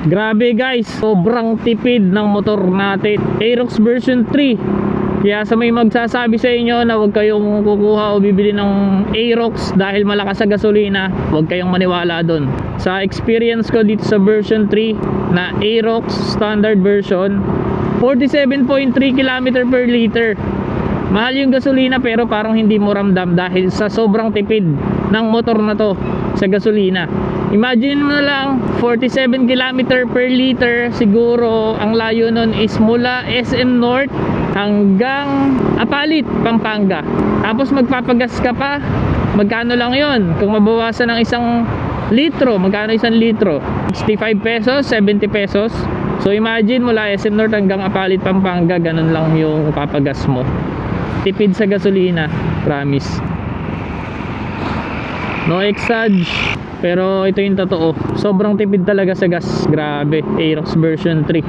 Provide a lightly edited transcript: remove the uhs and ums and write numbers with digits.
Grabe guys, sobrang tipid ng motor natin. Aerox version 3. Kaya sa may magsasabi sa inyo na huwag kayong kukuha o bibili ng Aerox dahil malakas sa gasolina, huwag kayong maniwala doon. Sa experience ko dito sa version 3 na Aerox standard version, 47.3 km per liter. Mahal yung gasolina pero parang hindi mo ramdam dahil sa sobrang tipid ng motor na to sa gasolina. Imagine mo na lang 47 km per liter, siguro ang layo nun is mula SM North hanggang Apalit, Pampanga. Tapos magpapagas ka pa, magkano lang yon? Kung mabawasan ng 1 litro, magkano 1 litro? 65 pesos, 70 pesos. So imagine mula SM North hanggang Apalit, Pampanga, ganun lang yung papagas mo. Tipid sa gasolina, promise. No exage, pero ito yung totoo. Sobrang tipid talaga sa gas. Grabe, Aerox version 3.